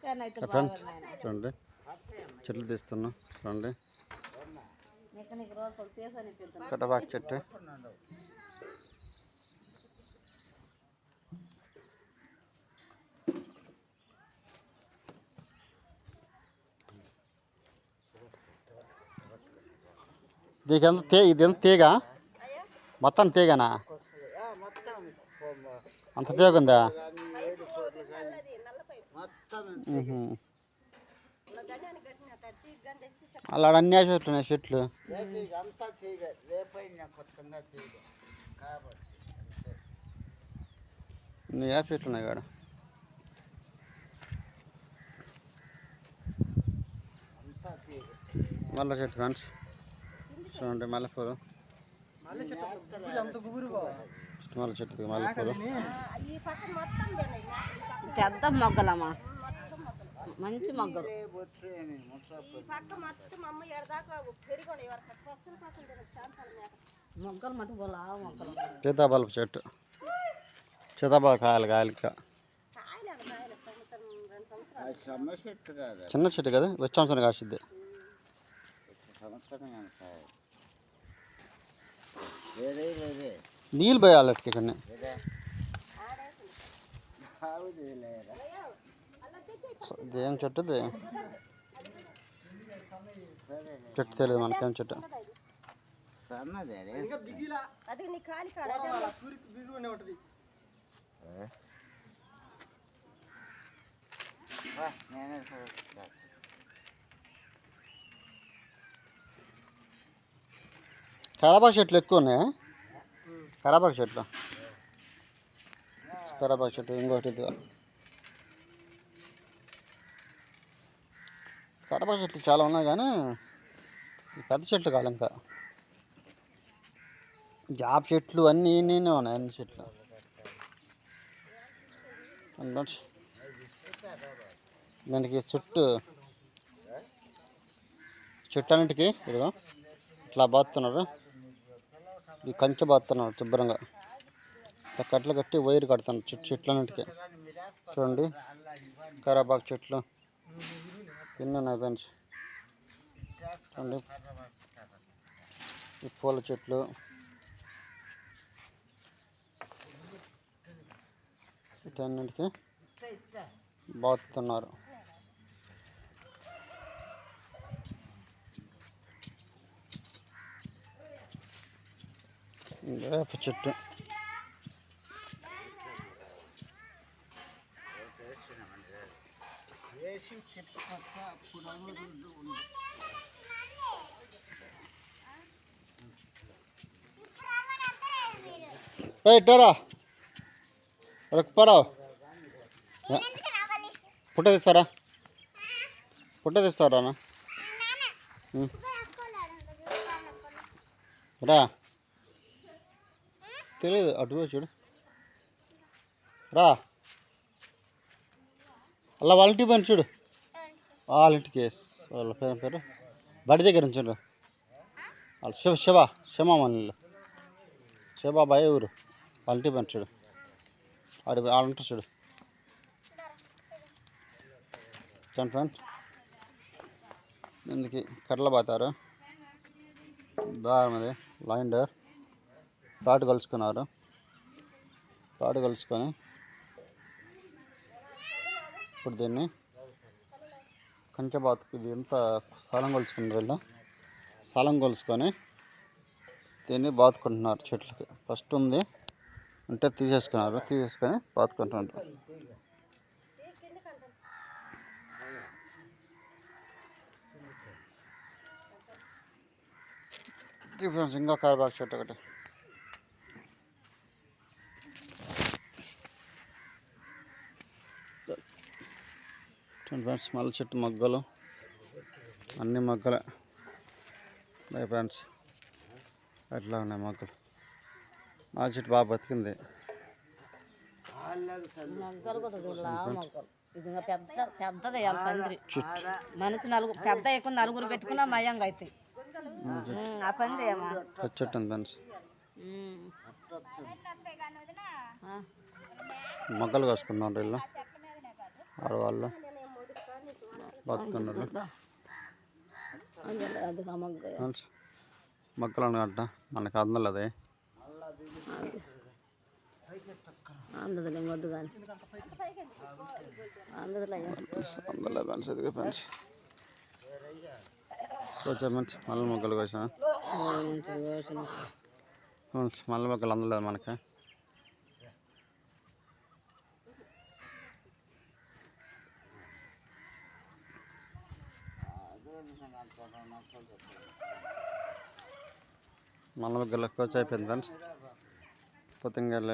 Friends చూడండి చెట్లు తీస్తున్నాం చూడండి. కటబాక్ చెట్టు ఇదెంత తీగ మొత్తం తీగనా? అంత తీగ ఉందా? అలా అన్నీ వేసేస్తున్నాయి చెట్లు. వేసేట్టున్నాయి కాడ. మల్లె చెట్టు ఫ్రెండ్స్ చూడండి, మల్లెపూలు మల్లె చెట్టు మల్లెపూలు పెద్ద మొగ్గలమ్మా, మంచి మొగ్గలు. మొగ్గలు మట్టుకోలా మొక్కలు. సీతాఫలపు చెట్టు, సీతాఫల కాయలకి చిన్న చెట్టు కదా, వచ్చే సంవత్సరం కాసిద్ది. నీళ్ళు పోయాలి కొన్ని. ఇదేం చెట్టు? చెట్టు తెలియదు మనకేం చెట్టు. కరాబాగ్ చెట్లు ఎక్కువ ఉన్నాయా? కరాబాగ్ చెట్లు ఇంకోటి కరాబాగ్ చెట్లు చాలా ఉన్నాయి కానీ పెద్ద చెట్లు కాదు. ఇంకా జాబ్ చెట్లు అన్నీ ఉన్నాయి, అన్ని చెట్లు. దానికి చెట్టు అన్నిటికీ ఇదిగో ఇట్లా బాతున్నారు. ఇది కంచె బాతున్నారు శుభ్రంగా. కట్టలు కట్టి వైర్ కడుతున్నారు చెట్లన్నిటికీ. చూడండి కరాబాగ్ చెట్లు ఎన్ని ఉన్నాయి ఫ్రెండ్స్. చూడండి ఈ పూల చెట్లు, వీటన్నిటికీ బాతున్నారు. వేప చెట్టు, ఇట్టారా పరావు పుట్ట తీస్తారా? రా తెలియదు, అటు చూడు రా. అలా వాళ్ళ ఇంటికి పోయిన చూడు, వాళ్ళ ఇంటికి వాళ్ళ పేరు బడి దగ్గర నుంచి చూడు. వాళ్ళు శివమామల్ని శివబాబాయ్ ఊరు, వాళ్ళ ఇంటికి పోయిన చూడు. వాళ్ళు ఉంటారు చూడు. చూడండి ఫ్రెండ్స్, దీనికి కర్రలు పోతారు. దారం అది లైన్ డోర్ తాడు కలుసుకున్నారు. తాడు కలుసుకొని ఇప్పుడు దీన్ని కంచె బాతుకు ఇది ఎంత స్థలం కొలుచుకున్నారు. వీళ్ళు స్థలం కొలుసుకొని దీన్ని బాతుకుంటున్నారు చెట్లకి. ఫస్ట్ ఉంది అంటే తీసేసుకొని బాతుకుంటున్నారు. ఇంకా కరాబాగ్ చెట్టు ఒకటి. ఫ్రెండ్స్ మల్లె చెట్టు మొగ్గలు అన్ని మొగ్గలే ఫ్రెండ్స్. అట్లా ఉన్నాయి మొగ్గలు. మా చెట్టు బాగా బతికింది. పెద్దది మనిషి పెద్ద ఎక్కువ నలుగురు పెట్టుకున్నా మయంగా అయితే ఆ పని చెట్టు ఉంది ఫ్రెండ్స్. మొగ్గలు కోసుకున్నారు వీళ్ళు ఆడవాళ్ళు. బతుకున్నారు అందులో అది మగ్గ ఫ్రెండ్స్. మొక్కలు అనగట్ట మనకు అందులో అదే అందులో వద్దు కానీ అందులో అందులో ఫ్రెండ్స్. ఇదిగా ఫ్రెండ్స్ వచ్చా ఫ్రెండ్స్. మళ్ళీ మొక్కలు కోసా ఫ్రెండ్స్. మళ్ళీ మొక్కలు అందలేదు మనకి. మళ్ళీ మొక్కలు కోచ్ అయిపోయింది ఫ్రెండ్స్. పొత్తింగల్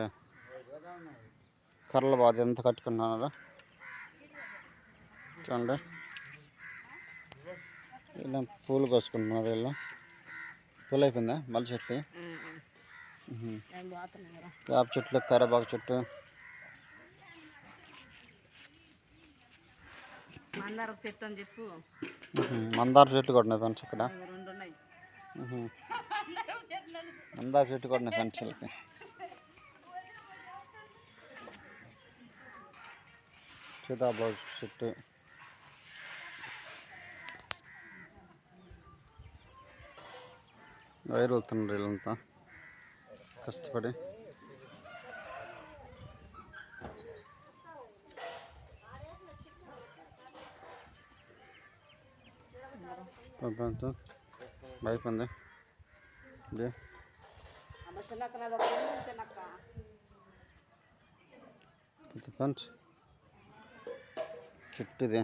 కర్రలు బాగా ఎంత కట్టుకున్నారా చూడండి. ఇలా పూలు కోసుకుంటున్నారు. వీళ్ళు పూలు అయిపోయిందా మళ్ళీ చెట్లు, వేప చెట్లు, కరేపాకు చెట్టు, మందార చెట్టు అని చెప్పు. మందార చెట్లు కూడా ఉన్నాయి ఫ్రెండ్స్. ఇక్కడ 2 ఉన్నాయి. మందార చెట్టు కూడా ఉన్నాయి ఫ్రెండ్స్. వీళ్ళకి సీతాబాగు చెట్టు, వైర్ వెళ్తున్నారు వీళ్ళంతా కష్టపడి. అయిపోయింది ఇది ఫ్రెండ్స్. చెట్టు ఇది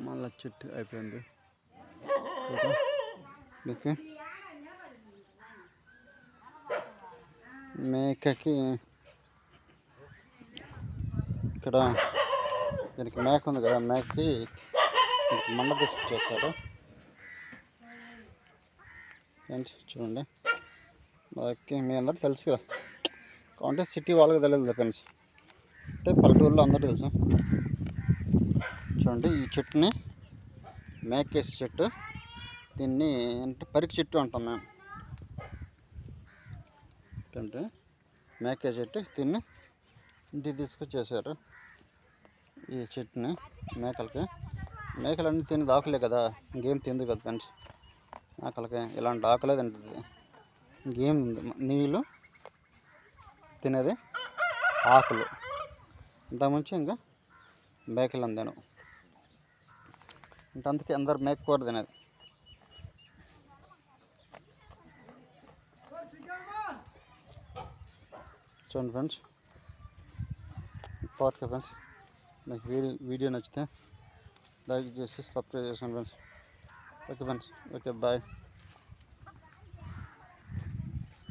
మళ్ళీ చెట్టు అయిపోయింది. ఓకే. మేకకి ఇక్కడ దీనికి మేక ఉంది కదా, మేకకి మండ తీసుకొచ్చేసారు ఫ్రెండ్స్. చూడండి. ఓకే. మీ అందరూ తెలుసు కదా, అంటే సిటీ వాళ్ళకి తెలియదు ఫ్రెండ్స్. అంటే పల్లెటూరులో అందరూ తెలుసు. చూడండి. ఈ చెట్టుని మేకేసి చెట్టు, దీన్ని అంటే పరికి చెట్టు అంటాం మేము. అంటే మేకే చెట్టు, దీన్ని ఇంటికి తీసుకొచ్చేసారు. ఈ చెట్టుని మేకలన్నీ తినేది ఆకులే కదా, ఇంకేం తింది కదా ఫ్రెండ్స్. మేకలకి ఇలాంటి ఆకులే తింటుంది, ఇంకేం నీళ్ళు తినేది ఆకులు. ఇంతకుముంచి ఇంకా మేకలు అందాను అంటే అందుకే అందరు మేక కూర తినేది. చూడండి ఫ్రెండ్స్. Okay friends. నాకు వీడియో నచ్చితే లైక్ చేసి సబ్స్క్రైబ్ చేసాను friends. Okay friends. Okay bye.